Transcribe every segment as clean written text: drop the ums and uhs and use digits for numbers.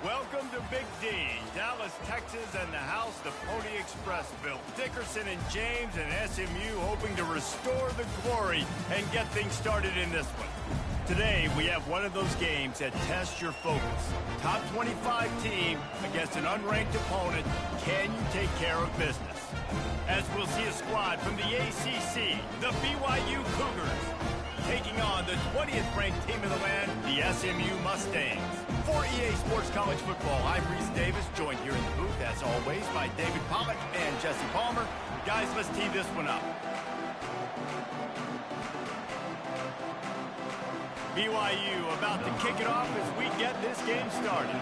Welcome to Big D, Dallas, Texas, and the house the Pony Express built. Dickerson and James and SMU hoping to restore the glory and get things started in this one. Today, we have one of those games that tests your focus. Top 25 team against an unranked opponent. Can you take care of business? As we'll see a squad from the ACC, the BYU Cougars, taking on the 20th ranked team in the land, the SMU Mustangs. For EA Sports College Football, I'm Reese Davis, joined here in the booth, as always, by David Pollack and Jesse Palmer. Guys, let's tee this one up. BYU about to kick it off as we get this game started.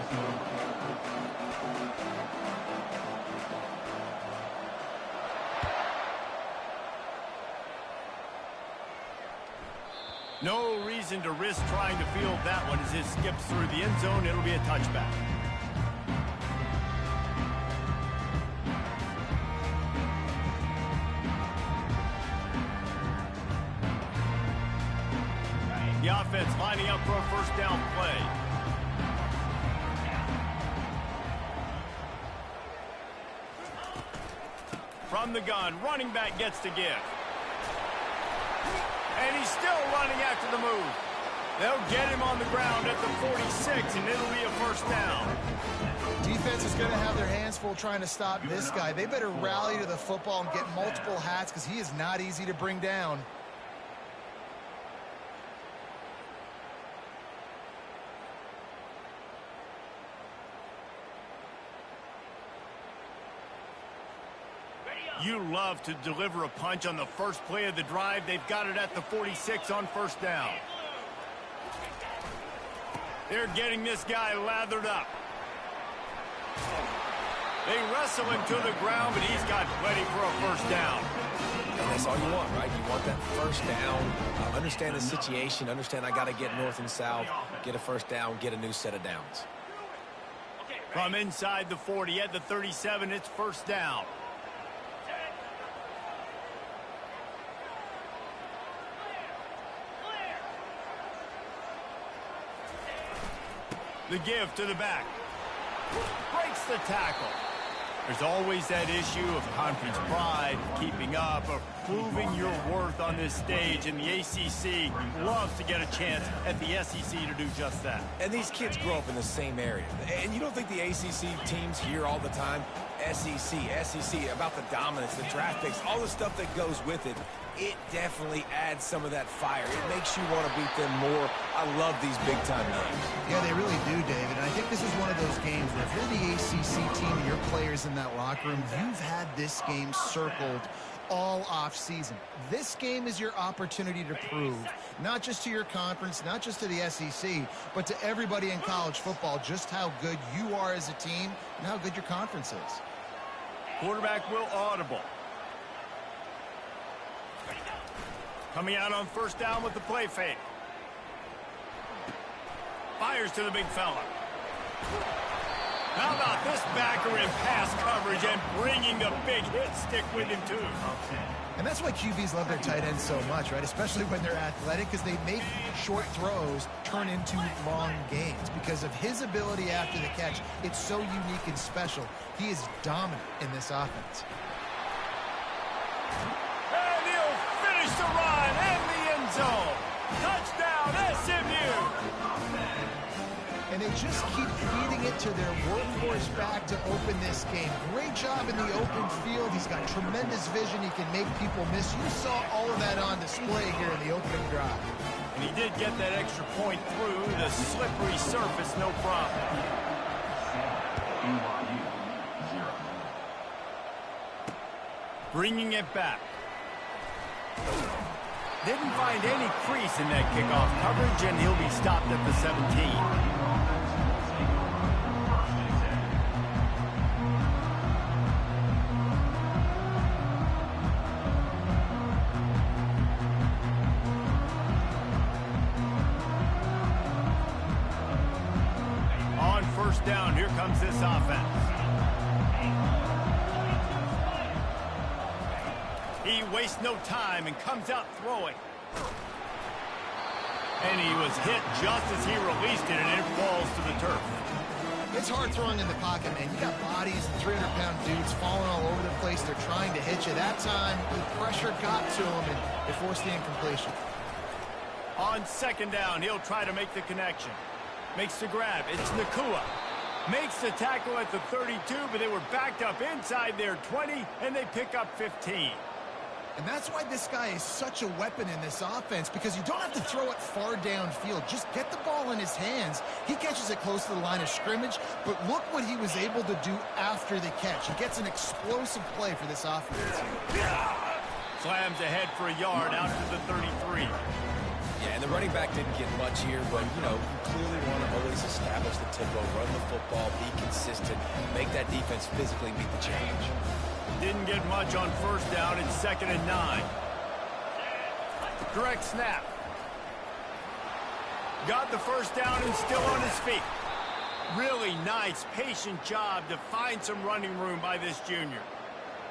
No reason to risk trying to field that one as it skips through the end zone. It'll be a touchback. The offense lining up for a first down play. From the gun, running back gets to give. And he's still running after the move. They'll get him on the ground at the 46, and it'll be a first down. Defense is going to have their hands full trying to stop this guy. They better rally to the football and get multiple hats because he is not easy to bring down. You love to deliver a punch on the first play of the drive. They've got it at the 46 on first down. They're getting this guy lathered up. They wrestle him to the ground, but he's got plenty for a first down. And that's all you want, right? You want that first down. Understand the situation. Understand I got to get north and south, get a first down, get a new set of downs. From inside the 40 at the 37, it's first down. The give to the back. Breaks the tackle. There's always that issue of conference pride, keeping up, or proving your worth on this stage, and the ACC loves to get a chance at the SEC to do just that. And these kids grow up in the same area. And you don't think the ACC teams hear all the time, SEC, about the dominance, the draft picks, all the stuff that goes with it. It definitely adds some of that fire. It makes you want to beat them more. I love these big-time games. Yeah, they really do, David. And I think this is one of those games where if you're the ACC team and your players in that locker room, you've had this game circled all off season. This game is your opportunity to prove, not just to your conference, not just to the SEC, but to everybody in college football, just how good you are as a team and how good your conference is. Quarterback will audible. Coming out on first down with the play fake. Fires to the big fella. How about this backer in pass coverage and bringing the big hit stick with him too? And that's why QBs love their tight ends so much, right? Especially when they're athletic, because they make short throws turn into long gains. Because of his ability after the catch, it's so unique and special. He is dominant in this offense. And he'll finish the run in the end zone. Touchdown, SMU! And they just keep feeding it to their workhorse back to open this game. Great job in the open field. He's got tremendous vision. He can make people miss. You saw all of that on display here in the opening drive. And he did get that extra point through the slippery surface, no problem. Bringing it back. Didn't find any crease in that kickoff coverage, and he'll be stopped at the 17. On first down, here comes this offense. He wastes no time and comes out throwing. And he was hit just as he released it, and it falls to the turf. It's hard throwing in the pocket, man. You got bodies and 300-pound dudes falling all over the place. They're trying to hit you. That time, the pressure got to him, and it forced the incompletion. On second down, he'll try to make the connection. Makes the grab. It's Nakua. Makes the tackle at the 32, but they were backed up inside their 20, and they pick up 15. And that's why this guy is such a weapon in this offense, because you don't have to throw it far downfield. Just get the ball in his hands. He catches it close to the line of scrimmage, but look what he was able to do after the catch. He gets an explosive play for this offense. Slams ahead for a yard out to the 33. Yeah, and the running back didn't get much here, but, you know, you clearly want to always establish the tempo, run the football, be consistent, make that defense physically meet the challenge. Didn't get much on first down. It's 2nd and 9. Direct snap. Got the first down and still on his feet. Really nice, patient job to find some running room by this junior.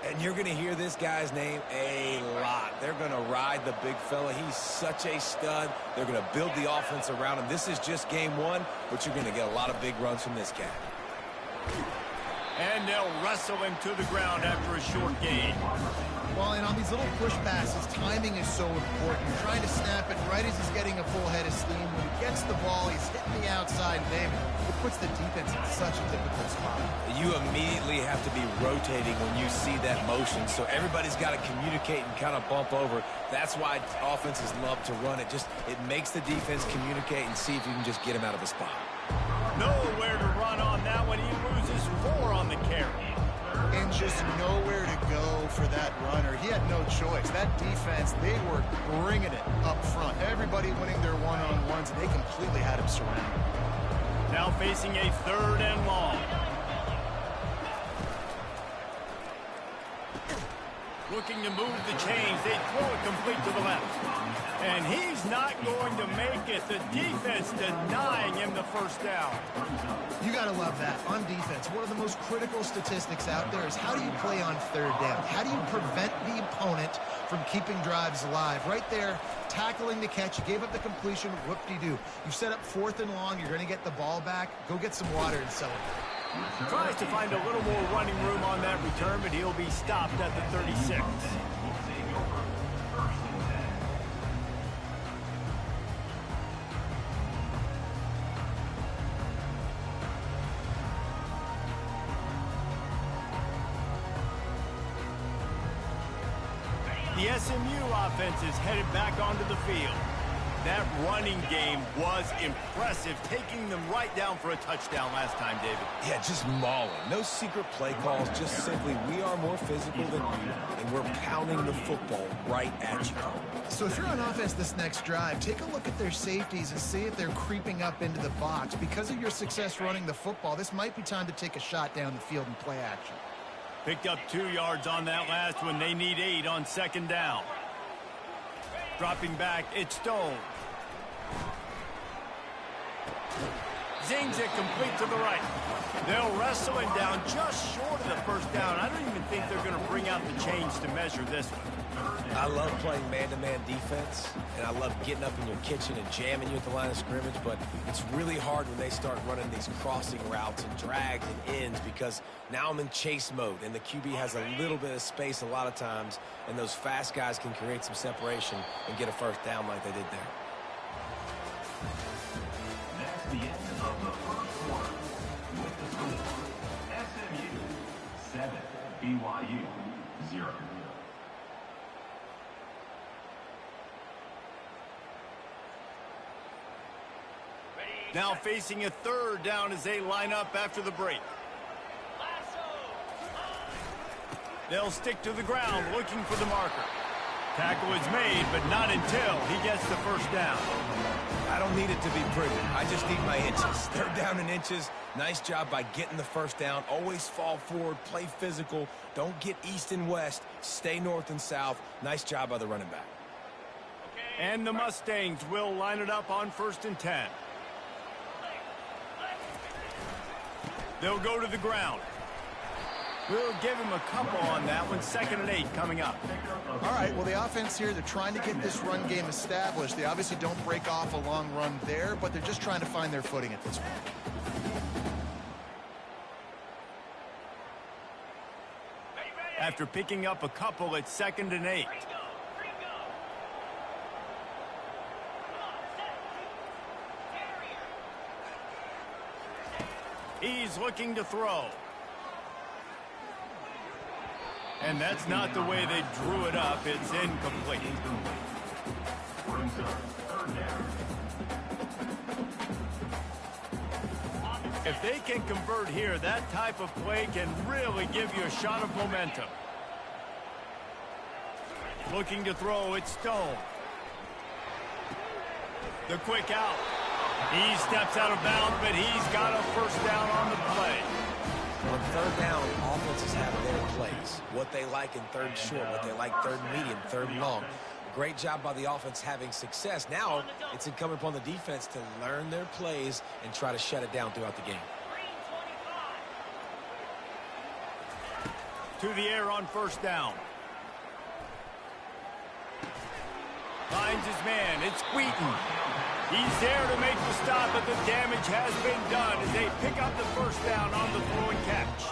And you're going to hear this guy's name a lot. They're going to ride the big fella. He's such a stud. They're going to build the offense around him. This is just game one, but you're going to get a lot of big runs from this cat. And they'll wrestle him to the ground after a short gain. Well, and on these little push passes, timing is so important. You're trying to snap it right as he's getting a full head of steam. When he gets the ball, he's hitting the outside, and it puts the defense in such a difficult spot. You immediately have to be rotating when you see that motion, so everybody's got to communicate and kind of bump over. That's why offenses love to run it. It makes the defense communicate and see if you can just get him out of a spot. Nowhere to run on that one. He loses 4 on the carry. And just nowhere to go for that runner. He had no choice. That defense, they were bringing it up front. Everybody winning their one-on-ones, and they completely had him surrounded. Now facing a 3rd and long. Looking to move the chains. They throw it complete to the left. And he's not going to make it. The defense denying him the first down. You got to love that. On defense, one of the most critical statistics out there is how do you play on 3rd down? How do you prevent the opponent from keeping drives alive? Right there, tackling the catch. You gave up the completion. Whoop-de-doo. You set up 4th and long. You're going to get the ball back. Go get some water and celebrate. Tries to find a little more running room on that return, but he'll be stopped at the 36. The SMU offense is headed back onto the field. That running game was impressive, taking them right down for a touchdown last time, David. Yeah, just mauling. No secret play calls, just simply we are more physical than you, and we're pounding the football right at you. So if you're on offense this next drive, take a look at their safeties and see if they're creeping up into the box. Because of your success running the football, this might be time to take a shot down the field and play action. Picked up 2 yards on that last one. They need 8 on 2nd down. Dropping back, it's Stone. Zings it complete to the right. They'll wrestle him down just short of the first down. I don't even think they're going to bring out the chains to measure this one. I love playing man-to-man defense, and I love getting up in your kitchen and jamming you at the line of scrimmage, but it's really hard when they start running these crossing routes and drags and ends because now I'm in chase mode, and the QB has a little bit of space a lot of times, and those fast guys can create some separation and get a first down like they did there. That's the end of the first quarter with the score SMU 7, BYU 0. Now facing a 3rd down as they line up after the break. They'll stick to the ground looking for the marker. Tackle is made, but not until he gets the first down. I don't need it to be pretty. I just need my inches. 3rd down in inches. Nice job by getting the first down. Always fall forward, play physical. Don't get east and west. Stay north and south. Nice job by the running back. And the Mustangs will line it up on 1st and 10. They'll go to the ground. We'll give him a couple on that one. 2nd and 8 coming up. All right, well, the offense here, they're trying to get this run game established. They obviously don't break off a long run there, but they're just trying to find their footing at this point. after picking up a couple at 2nd and 8. He's looking to throw. And that's not the way they drew it up. It's incomplete. If they can convert here, that type of play can really give you a shot of momentum. Looking to throw, it's Stone. The quick out. He steps out of bounds, but he's got a first down on the play. On 3rd down, offenses have their plays. What they like in 3rd and short, what they like 3rd and medium, 3rd and long. Great job by the offense having success. Now it's incumbent upon the defense to learn their plays and try to shut it down throughout the game. To the air on 1st down. Finds his man. It's Wheaton. He's there to make the stop, but the damage has been done as they pick up the 1st down on the throw and catch.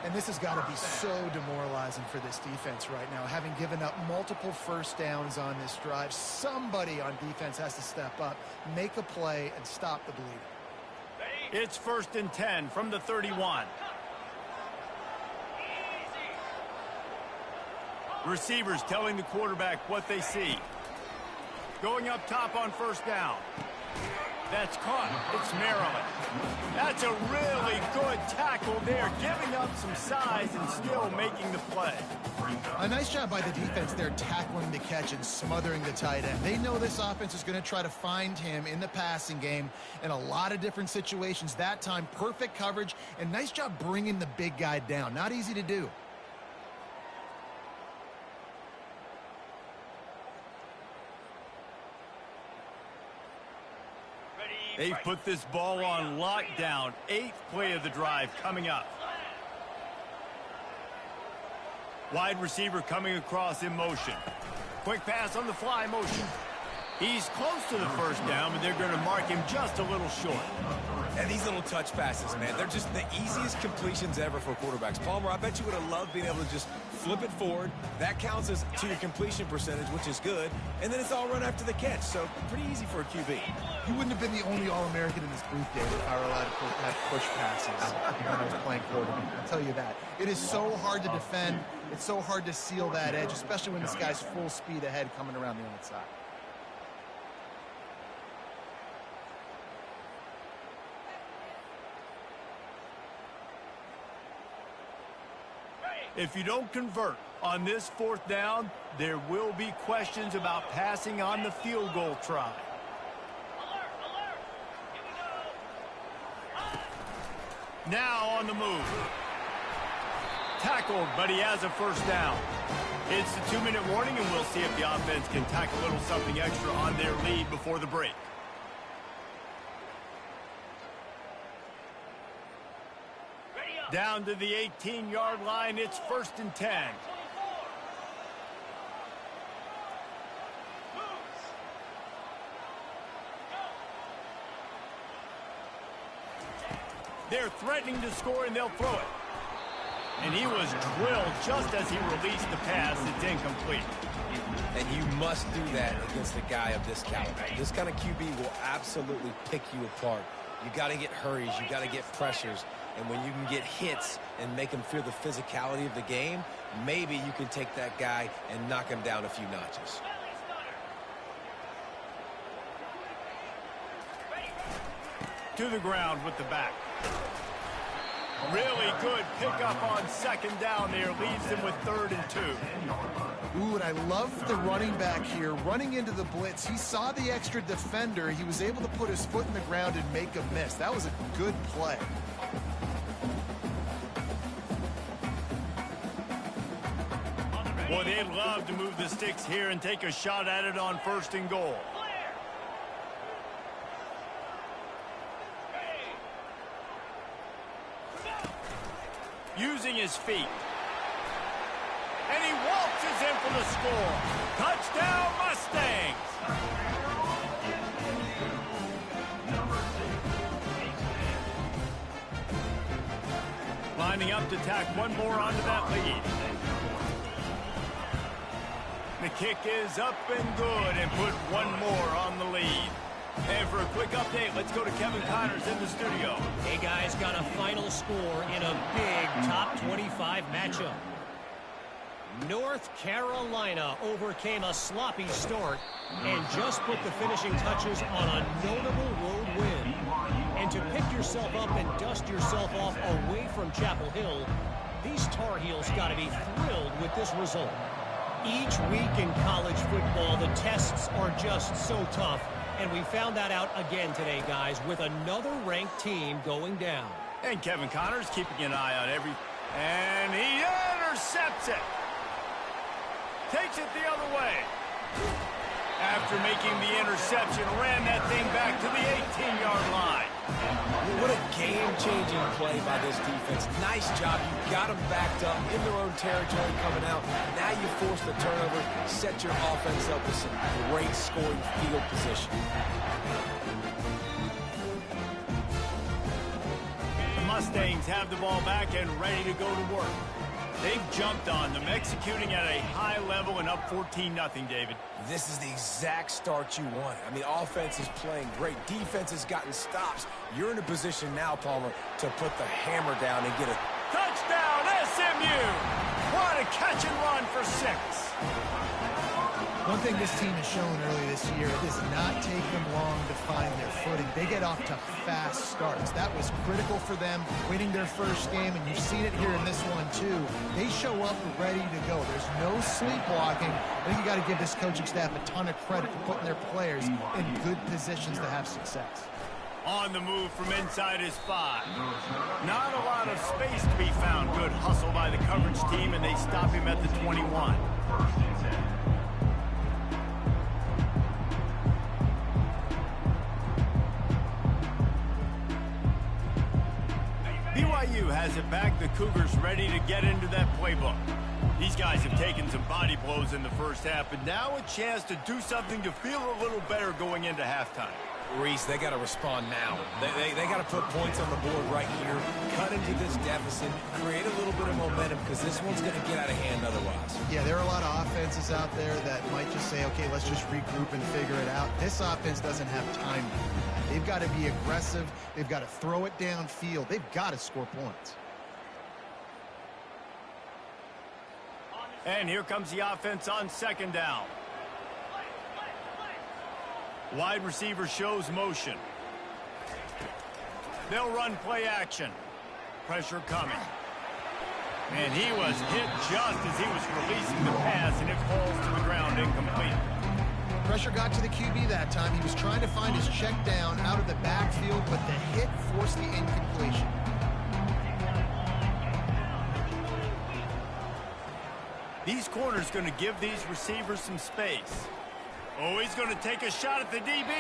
And this has got to be so demoralizing for this defense right now. Having given up multiple 1st downs on this drive, somebody on defense has to step up, make a play, and stop the bleeding. It's 1st and 10 from the 31. Receivers telling the quarterback what they see. Going up top on 1st down. That's caught. It's Maryland. That's a really good tackle there, giving up some size and still making the play. A nice job by the defense there, tackling the catch and smothering the tight end. They know this offense is going to try to find him in the passing game in a lot of different situations. That time, perfect coverage, and nice job bringing the big guy down. Not easy to do. They've put this ball on lockdown. 8th play of the drive coming up. Wide receiver coming across in motion. Quick pass on the fly motion. He's close to the 1st down, but they're going to mark him just a little short. And these little touch passes, man, they're just the easiest completions ever for quarterbacks. Palmer, I bet you would have loved being able to just flip it forward. That counts as to your completion percentage, which is good. And then it's all run after the catch, so pretty easy for a QB. You wouldn't have been the only All-American in this group, David, if I were allowed to have push passes when I was playing quarterback. I'll tell you that. It is so hard to defend. It's so hard to seal that edge, especially when this guy's full speed ahead coming around the outside. If you don't convert on this 4th down, there will be questions about passing on the field goal try. Now on the move. Tackled, but he has a 1st down. It's the 2-minute warning, and we'll see if the offense can tack a little something extra on their lead before the break. Down to the 18-yard line, it's 1st and 10. They're threatening to score, and they'll throw it. And he was drilled just as he released the pass. It's incomplete. And you must do that against a guy of this caliber. This kind of QB will absolutely pick you apart. You got to get hurries. You got to get pressures. And when you can get hits and make him feel the physicality of the game, maybe you can take that guy and knock him down a few notches. To the ground with the back. Really good pickup on 2nd down there. Leaves them with 3rd and 2. Ooh, and I love the running back here. Running into the blitz. He saw the extra defender. He was able to put his foot in the ground and make a miss. That was a good play. Boy, they'd love to move the sticks here and take a shot at it on 1st and goal. Using his feet. And he waltzes in for the score. Touchdown, Mustangs! Line lining up to tack one more onto that lead. The kick is up and good and put one more on the lead. And for a quick update, let's go to Kevin Connors in the studio. Hey, guys, got a final score in a big top 25 matchup. North Carolina overcame a sloppy start and just put the finishing touches on a notable road win. And to pick yourself up and dust yourself off away from Chapel Hill, these Tar Heels got to be thrilled with this result. Each week in college football, the tests are just so tough, and we found that out again today, guys, with another ranked team going down. And Kevin Connors keeping an eye on every... And he intercepts it. Takes it the other way. After making the interception, ran that thing back to the 18-yard line. What a game-changing play by this defense. Nice job. You got them backed up in their own territory coming out. Now you force the turnover, set your offense up with some great scoring field position. The Mustangs have the ball back and ready to go to work. They've jumped on them, executing at a high level and up 14-0, David. This is the exact start you want. I mean, offense is playing great. Defense has gotten stops. You're in a position now, Palmer, to put the hammer down and get a... Touchdown, SMU! What a catch and run for 6. One thing this team has shown early this year, it does not take them long to find their footing. They get off to fast starts. That was critical for them winning their first game, and you've seen it here in this one too. They show up ready to go. There's no sleepwalking. I think you got to give this coaching staff a ton of credit for putting their players in good positions to have success. On the move from inside his 5. Not a lot of space to be found. Good hustle by the coverage team, and they stop him at the 21. BYU has it back. The Cougars ready to get into that playbook. These guys have taken some body blows in the first half, but now a chance to do something to feel a little better going into halftime. Reese, they got to respond now. They got to put points on the board right here, cut into this deficit, create a little bit of momentum, because this one's going to get out of hand otherwise. Yeah, there are a lot of offenses out there that might just say, okay, let's just regroup and figure it out. This offense doesn't have time. They've got to be aggressive. They've got to throw it downfield. They've got to score points. And here comes the offense on second down. Wide receiver shows motion. They'll run play action. Pressure coming. And he was hit just as he was releasing the pass, and it falls to the ground incomplete. Pressure got to the QB that time. He was trying to find his check down out of the backfield, but the hit forced the incompletion. These corners going to give these receivers some space. Oh, he's going to take a shot at the DB.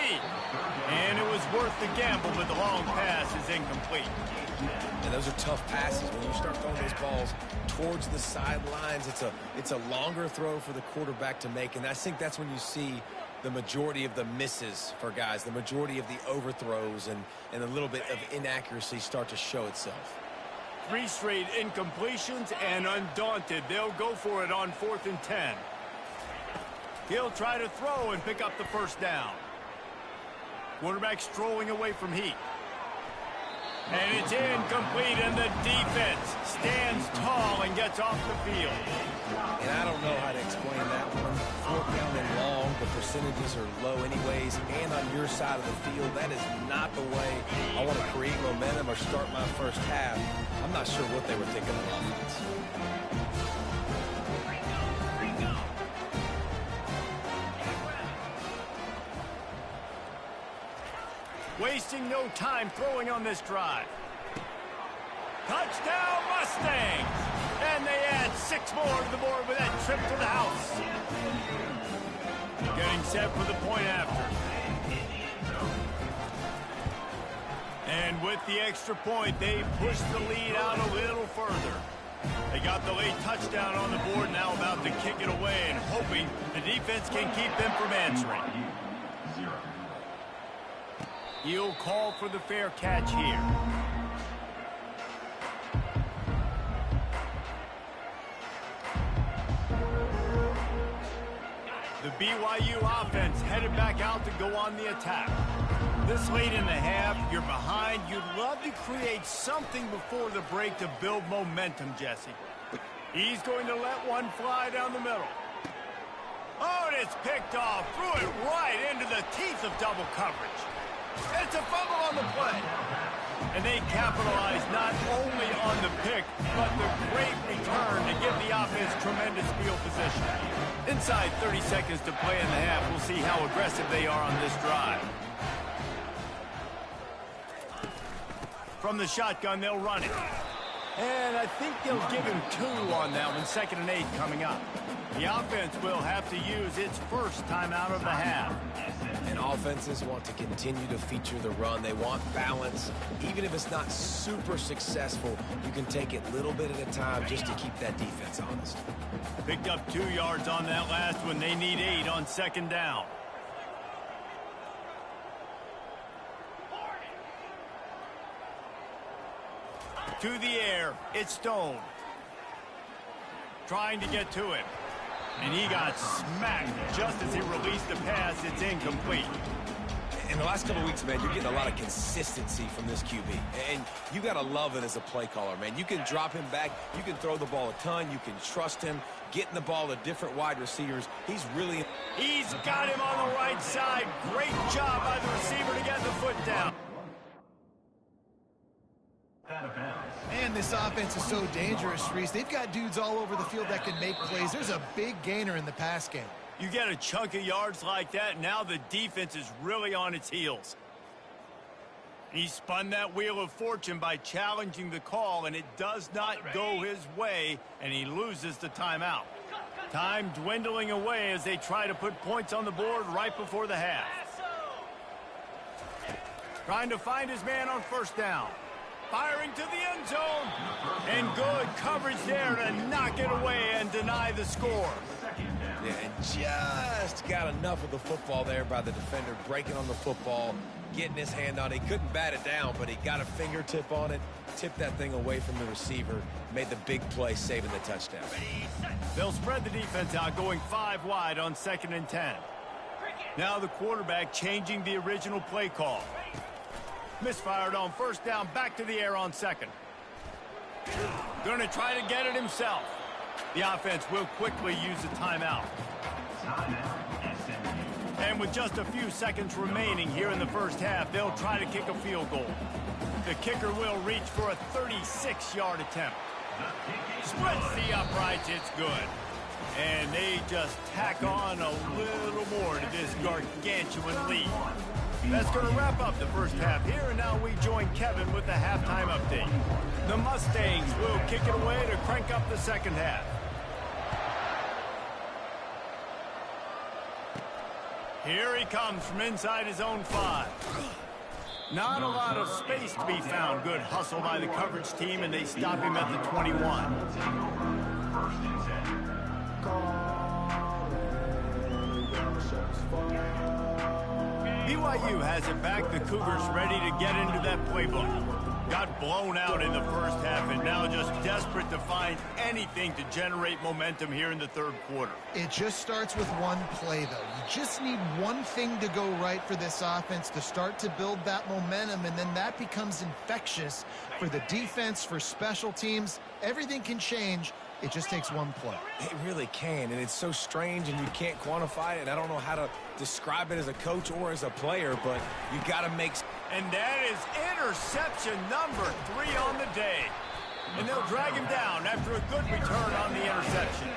And it was worth the gamble, but the long pass is incomplete. And those are tough passes. When you start throwing those balls towards the sidelines, it's a longer throw for the quarterback to make. And I think that's when you see the majority of the misses for guys, the majority of the overthrows and a little bit of inaccuracy start to show itself. 3 straight incompletions, and undaunted, they'll go for it on 4th and 10. He'll try to throw and pick up the first down. Quarterback strolling away from heat. And it's incomplete, and the defense stands tall and gets off the field. And I don't know how to explain that one. 4th down and long, the percentages are low anyways, and on your side of the field, that is not the way I want to create momentum or start my first half. I'm not sure what they were thinking on offense. Wasting no time throwing on this drive. Touchdown Mustangs! And they add 6 more to the board with that trip to the house. Getting set for the point after. And with the extra point, they push the lead out a little further. They got the late touchdown on the board, now about to kick it away and hoping the defense can keep them from answering. He'll call for the fair catch here. BYU offense headed back out to go on the attack. This late in the half, you're behind. You'd love to create something before the break to build momentum, Jesse. He's going to let one fly down the middle. Oh, and it's picked off. Threw it right into the teeth of double coverage. It's a fumble on the play. And they capitalize not only on the pick, but the great return to give the offense tremendous field position. Inside 30 seconds to play in the half, we'll see how aggressive they are on this drive. From the shotgun, they'll run it. And I think they'll give him 2 on that one, 2nd and 8 coming up. The offense will have to use its first timeout of the half. And offenses want to continue to feature the run. They want balance. Even if it's not super successful, you can take it a little bit at a time just to keep that defense honest. Picked up 2 yards on that last one. They need 8 on 2nd down. To the air, it's Stone. Trying to get to him. And he got smacked just as he released the pass. It's incomplete. In the last couple of weeks, man, you're getting a lot of consistency from this QB. And you got to love it as a play caller, man. You can drop him back. You can throw the ball a ton. You can trust him. Getting the ball to different wide receivers. He's got him on the right side. Great job by the receiver to get the foot down. Man, this offense is so dangerous, Reese. They've got dudes all over the field that can make plays. There's a big gainer in the pass game. You get a chunk of yards like that, now the defense is really on its heels. He spun that wheel of fortune by challenging the call, and it does not go his way, and he loses the timeout. Time dwindling away as they try to put points on the board right before the half. Trying to find his man on 1st down. Firing to the end zone. And good coverage there to knock it away and deny the score. Yeah, and just got enough of the football there by the defender, breaking on the football, getting his hand on it. He couldn't bat it down, but he got a fingertip on it, tipped that thing away from the receiver, made the big play, saving the touchdown. They'll spread the defense out, going 5 wide on 2nd and 10. Now the quarterback changing the original play call. Misfired on 1st down, back to the air on 2nd. Going to try to get it himself. The offense will quickly use a timeout. And with just a few seconds remaining here in the 1st half, they'll try to kick a field goal. The kicker will reach for a 36-yard attempt. Spreads the uprights, it's good. And they just tack on a little more to this gargantuan lead. That's going to wrap up the 1st half here, and now we join Kevin with the halftime update. The Mustangs will kick it away to crank up the 2nd half. Here he comes from inside his own 5. Not a lot of space to be found. Good hustle by the coverage team, and they stop him at the 21. BYU has it back. The Cougars ready to get into that playbook. Got blown out in the 1st half and now just desperate to find anything to generate momentum here in the 3rd quarter. It just starts with one play, though. You just need one thing to go right for this offense to start to build that momentum, and then that becomes infectious for the defense, for special teams. Everything can change. It just takes one play. It really can, and it's so strange, and you can't quantify it, and I don't know how to describe it as a coach or as a player, but you got to make... And that is interception number 3 on the day. And they'll drag him down after a good return on the interception.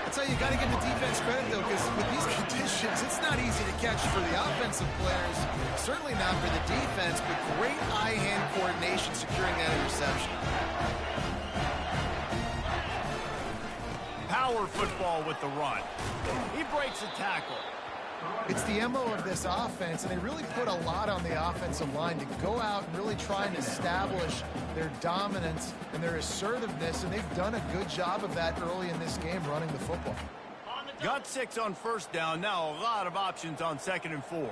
That's how you got to give the defense credit, though, because with these conditions, it's not easy to catch for the offensive players. Certainly not for the defense, but great eye-hand coordination securing that interception. Power football with the run. He breaks a tackle. It's the MO of this offense, and they really put a lot on the offensive line to go out and really try and establish their dominance and their assertiveness, and they've done a good job of that early in this game running the football. Got 6 on 1st down. Now a lot of options on 2nd and 4.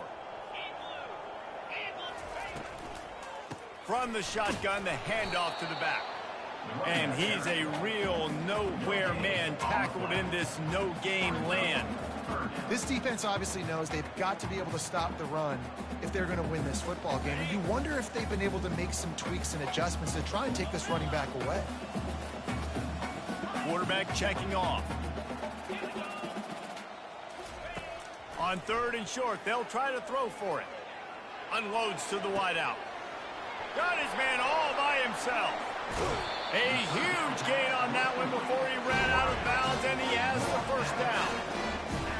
From the shotgun, the handoff to the back. And he's a real nowhere man tackled in this no-gain land. This defense obviously knows they've got to be able to stop the run if they're going to win this football game. And you wonder if they've been able to make some tweaks and adjustments to try and take this running back away. Quarterback checking off. On 3rd and short, they'll try to throw for it. Unloads to the wideout. Got his man all by himself. A huge gain on that one before he ran out of bounds, and he has the first down.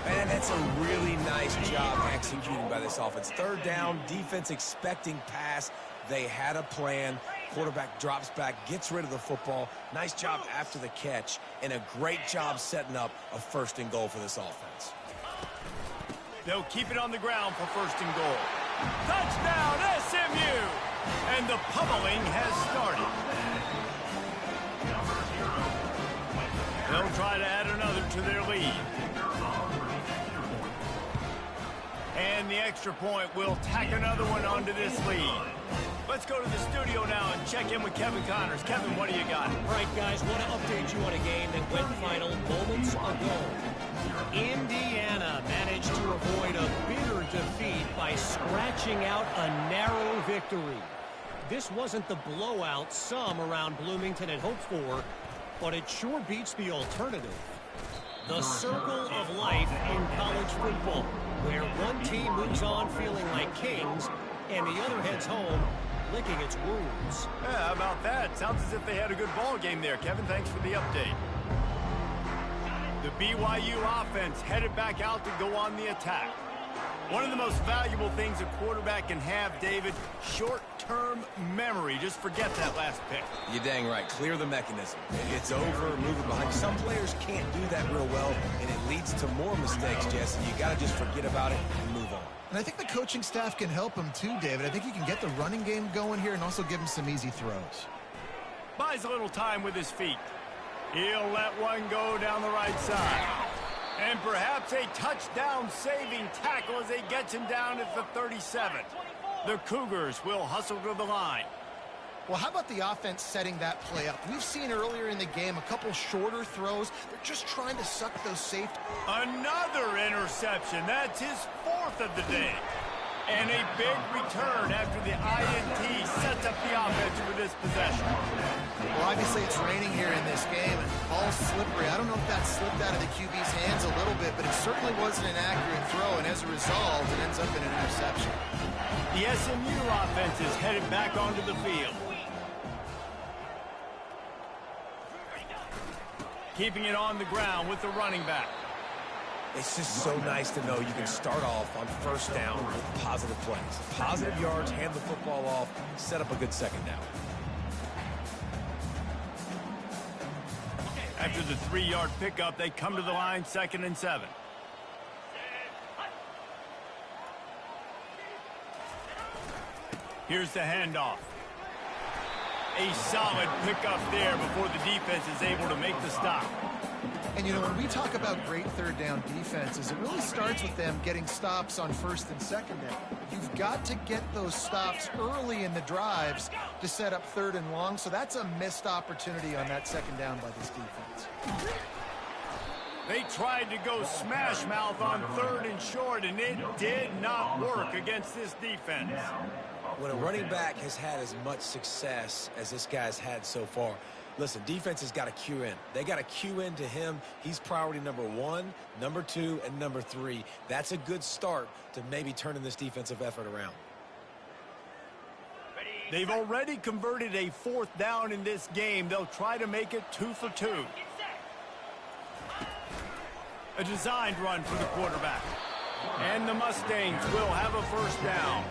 Man, that's a really nice job executing by this offense. 3rd down, defense expecting pass. They had a plan. Quarterback drops back, gets rid of the football. Nice job after the catch, and a great job setting up a 1st and goal for this offense. They'll keep it on the ground for 1st and goal. Touchdown, SMU! And the pummeling has started. They'll try to add another to their lead. And the extra point will tack another one onto this lead. Let's go to the studio now and check in with Kevin Connors. Kevin, what do you got? All right, guys, want to update you on a game that went final moments ago. Indiana managed to avoid a bitter defeat by scratching out a narrow victory. This wasn't the blowout some around Bloomington had hoped for, but it sure beats the alternative. The circle of life in college football, where one team moves on feeling like kings and the other heads home licking its wounds. Yeah, how about that? Sounds as if they had a good ball game there. Kevin, thanks for the update. The BYU offense headed back out to go on the attack. One of the most valuable things a quarterback can have, David, short-term memory. Just forget that last pick. You're dang right. Clear the mechanism. It's over, move it behind. Some players can't do that real well, and it leads to more mistakes, Jesse. You got to just forget about it and move on. And I think the coaching staff can help him too, David. I think he can get the running game going here and also give him some easy throws. Buys a little time with his feet. He'll let one go down the right side. And perhaps a touchdown-saving tackle as he gets him down at the 37. The Cougars will hustle to the line. Well, how about the offense setting that play up? We've seen earlier in the game a couple shorter throws. They're just trying to suck those safety. Another interception. That's his 4th of the day. And a big return after the INT sets up the offense for this possession. Well, obviously it's raining here in this game, and ball's slippery. I don't know if that slipped out of the QB's hands a little bit, but it certainly wasn't an accurate throw, and as a result, it ends up in an interception. The SMU offense is headed back onto the field. Keeping it on the ground with the running back. It's just so nice to know you can start off on 1st down with positive plays. Positive yards, hand the football off, set up a good 2nd down. After the 3-yard pickup, they come to the line 2nd and 7. Here's the handoff. A solid pickup there before the defense is able to make the stop. And, you know, when we talk about great 3rd down defenses, it really starts with them getting stops on 1st and 2nd down. You've got to get those stops early in the drives to set up 3rd and long, so that's a missed opportunity on that 2nd down by this defense. They tried to go smash mouth on 3rd and short, and it did not work against this defense. When a running back has had as much success as this guy's had so far, listen, defense has got to cue in. They got to cue in to him. He's priority number 1, number 2, and number 3. That's a good start to maybe turning this defensive effort around. They've already converted a 4th down in this game. They'll try to make it 2 for 2. A designed run for the quarterback. And the Mustangs will have a 1st down.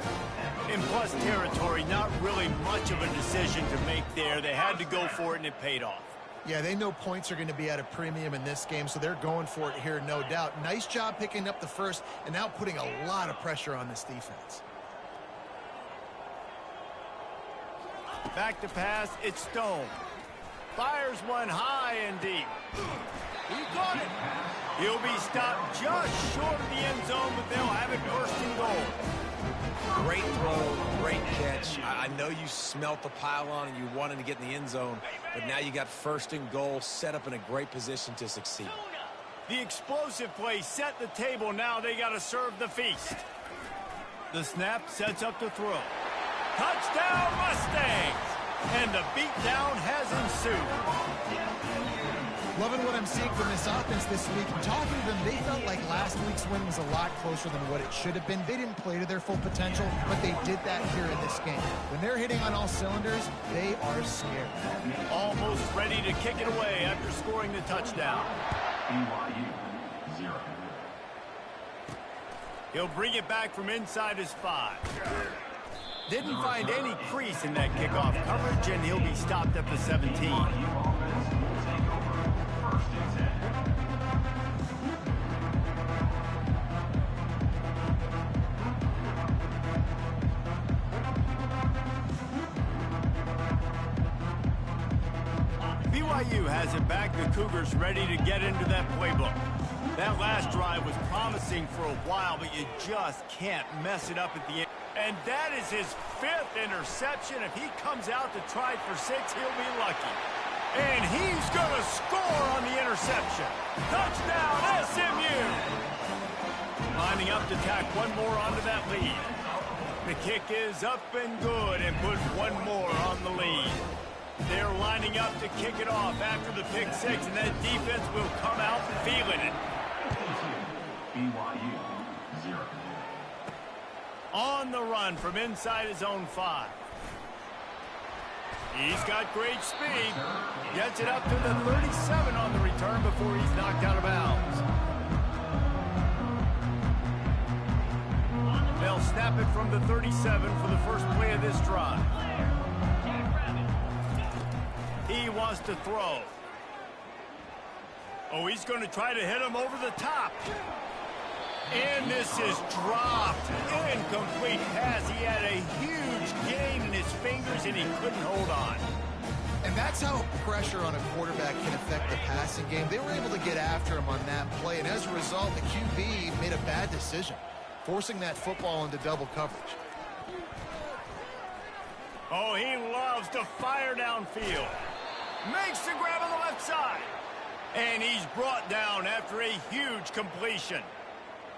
In plus territory, not really much of a decision to make there. They had to go for it, and it paid off. Yeah, they know points are going to be at a premium in this game, so they're going for it here, no doubt. Nice job picking up the 1st and now putting a lot of pressure on this defense. Back to pass, it's Stone. Fires one high and deep. He got it. He'll be stopped just short of the end zone, but they'll have it 1st and goal. Great throw, great catch. I know you smelt the pylon and you wanted to get in the end zone, but now you got 1st and goal set up in a great position to succeed. The explosive play set the table. Now they got to serve the feast. The snap sets up the throw. Touchdown, Mustangs! And the beatdown has ensued. Loving what I'm seeing from this offense this week. And talking to them, they felt like last week's win was a lot closer than what it should have been. They didn't play to their full potential, but they did that here in this game. When they're hitting on all cylinders, they are scared. Almost ready to kick it away after scoring the touchdown. BYU 0. He'll bring it back from inside his 5. Didn't find any crease in that kickoff coverage, and he'll be stopped at the 17. BYU has it back. The Cougars ready to get into that playbook. That last drive was promising for a while, but you just can't mess it up at the end. And that is his 5th interception. If he comes out to try for 6, he'll be lucky. And he's going to score on the interception. Touchdown, SMU! Lining up to tack one more onto that lead. The kick is up and good and put one more on the lead. They're lining up to kick it off after the pick 6, and that defense will come out feeling it. BYU 0. On the run from inside his own 5. He's got great speed. Gets it up to the 37 on the return before he's knocked out of bounds. They'll snap it from the 37 for the first play of this drive. He wants to throw. Oh, he's going to try to hit him over the top. And this is dropped. Incomplete pass. He had a huge gain in his fingers, and he couldn't hold on. And that's how pressure on a quarterback can affect the passing game. They were able to get after him on that play, and as a result, the QB made a bad decision, forcing that football into double coverage. Oh, he loves to fire downfield. Makes the grab on the left side. And he's brought down after a huge completion.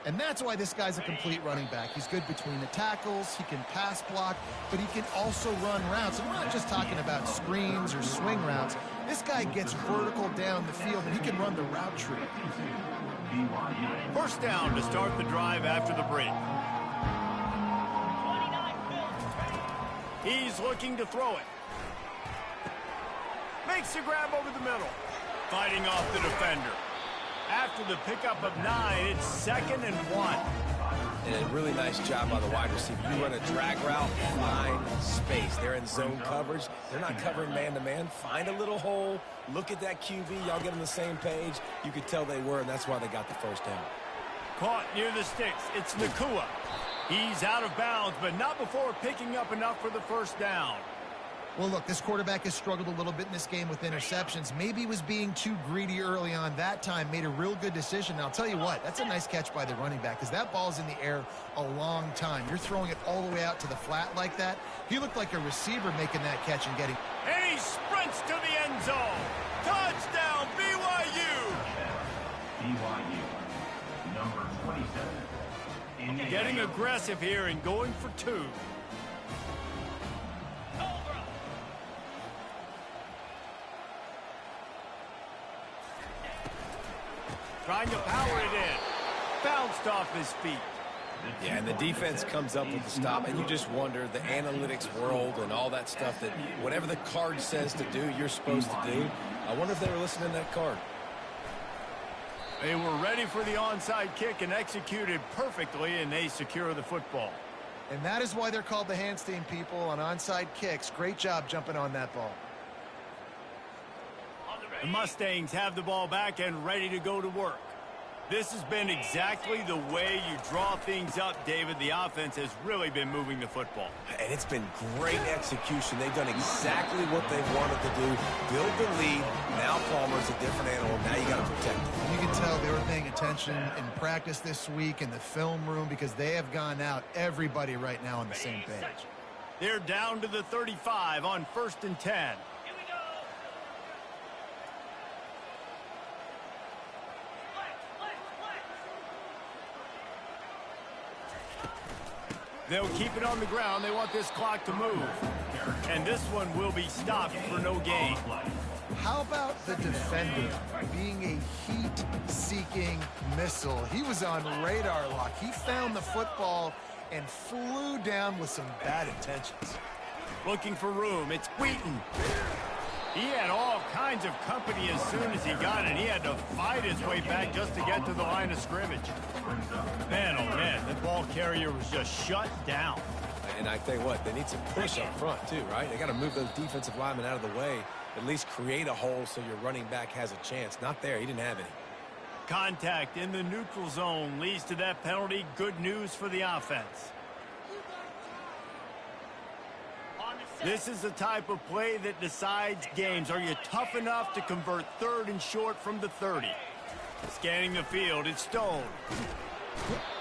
And that's why this guy's a complete running back. He's good between the tackles, he can pass block, but he can also run routes. And we're not just talking about screens or swing routes. This guy gets vertical down the field, and he can run the route tree. First down to start the drive after the break. He's looking to throw it. Makes the grab over the middle. Fighting off the defender. After the pickup of 9, it's 2nd and 1. And a really nice job by the wide receiver. You run a drag route, find space. They're in zone coverage. They're not covering man-to-man. Find a little hole. Look at that QB. Y'all get on the same page. You could tell they were, and that's why they got the first down. Caught near the sticks. It's Nakua. He's out of bounds, but not before picking up enough for the first down. Well, look, this quarterback has struggled a little bit in this game with interceptions. Maybe he was being too greedy early on. That time made a real good decision. Now, I'll tell you what, that's a nice catch by the running back, because that ball's in the air a long time. You're throwing it all the way out to the flat like that. He looked like a receiver making that catch and getting... And he sprints to the end zone. Touchdown, BYU! BYU, number 27. Getting aggressive here and going for 2. Trying to power it in. Bounced off his feet. Yeah, and the defense comes up with the stop, and you just wonder, the analytics world and all that stuff, that whatever the card says to do, you're supposed to do. I wonder if they were listening to that card. They were ready for the onside kick and executed perfectly, and they secure the football. And that is why they're called the Handstein people on onside kicks. Great job jumping on that ball. The Mustangs have the ball back and ready to go to work. This has been exactly the way you draw things up, David. The offense has really been moving the football. And it's been great execution. They've done exactly what they wanted to do. Build the lead. Now Palmer's a different animal. Now you got to protect him. You can tell they were paying attention in practice this week in the film room, because they have gone out, everybody right now on the same page. They're down to the 35 on 1st and 10. They'll keep it on the ground. They want this clock to move. And this one will be stopped for no gain. How about the defender being a heat-seeking missile? He was on radar lock. He found the football and flew down with some bad intentions. Looking for room. It's Wheaton. He had all kinds of company as soon as he got it. He had to fight his way back just to get to the line of scrimmage. Man, oh man, the ball carrier was just shut down. And I tell you what, they need some push up front too, right? They got to move those defensive linemen out of the way, at least create a hole so your running back has a chance. Not there. He didn't have any. Contact in the neutral zone leads to that penalty. Good news for the offense. This is the type of play that decides games. Are you tough enough to convert 3rd and short from the 30? Scanning the field, it's Stone.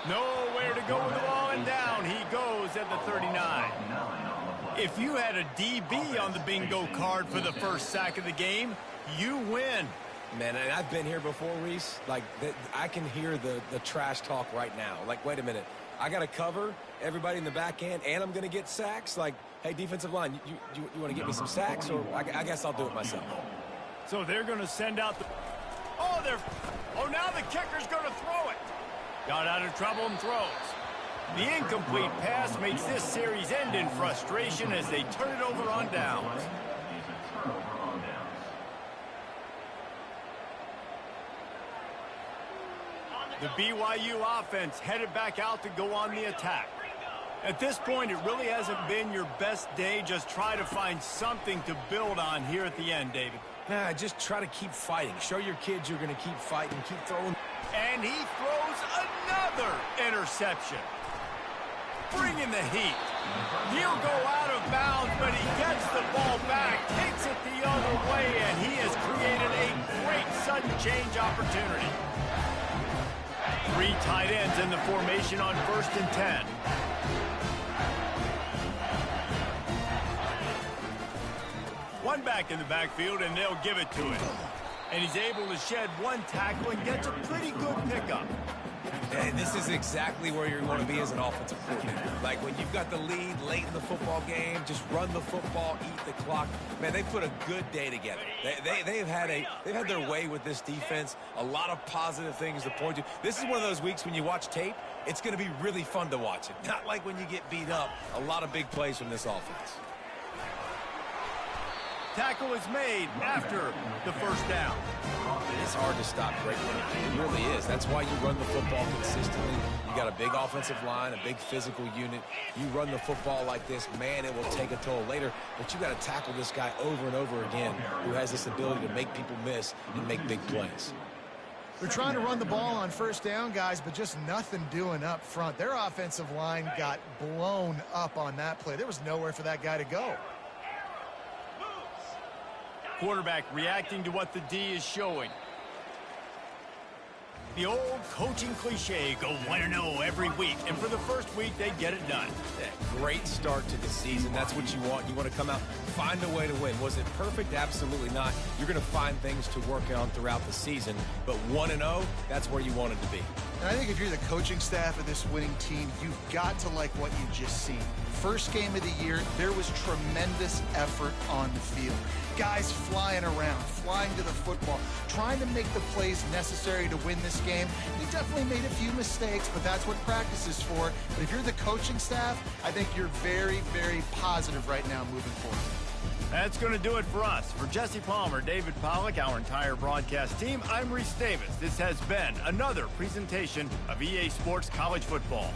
Nowhere to go with the ball, and down he goes at the 39. If you had a DB on the bingo card for the first sack of the game, you win. Man, and I've been here before, Reese. Like, I can hear the trash talk right now. Like, wait a minute. I got to cover everybody in the back end, and I'm going to get sacks? Like, hey, defensive line, you want to get me some sacks? Or I guess I'll do it myself. So they're going to send out the... Oh, now the kicker's going to throw it. Got out of trouble and throws. The incomplete pass makes this series end in frustration as they turn it over on downs. The BYU offense headed back out to go on the attack. At this point, it really hasn't been your best day. Just try to find something to build on here at the end, David. Nah, just try to keep fighting. Show your kids you're going to keep fighting, keep throwing. And he throws another interception. Bringing the heat. He'll go out of bounds, but he gets the ball back, takes it the other way, and he has created a great sudden change opportunity. 3 tight ends in the formation on 1st and 10. One back in the backfield, and they'll give it to him. And he's able to shed 1 tackle and gets a pretty good pickup. And this is exactly where you want to be as an offensive coordinator. Like, when you've got the lead late in the football game, just run the football, eat the clock. Man, they put a good day together. They've had their way with this defense. A lot of positive things to point to. This is one of those weeks when you watch tape, it's going to be really fun to watch it. Not like when you get beat up. A lot of big plays from this offense. Tackle is made after the 1st down. It's hard to stop great running. It really is. That's why you run the football consistently. You got a big offensive line, a big physical unit. You run the football like this, man, it will take a toll later. But you got to tackle this guy over and over again who has this ability to make people miss and make big plays. They're trying to run the ball on 1st down, guys, but just nothing doing up front. Their offensive line got blown up on that play. There was nowhere for that guy to go. Quarterback reacting to what the D is showing. The old coaching cliche, go 1-0 every week. And for the first week, they get it done. Great start to the season. That's what you want. You want to come out, find a way to win. Was it perfect? Absolutely not. You're going to find things to work on throughout the season. But 1-0, that's where you want it to be. And I think if you're the coaching staff of this winning team, you've got to like what you just seen. First game of the year, there was tremendous effort on the field. Guys flying around, flying to the football, trying to make the plays necessary to win this game. They definitely made a few mistakes, but that's what practice is for. But if you're the coaching staff, I think you're very, very positive right now moving forward. That's going to do it for us. For Jesse Palmer, David Pollack, our entire broadcast team, I'm Reese Davis. This has been another presentation of EA Sports College Football.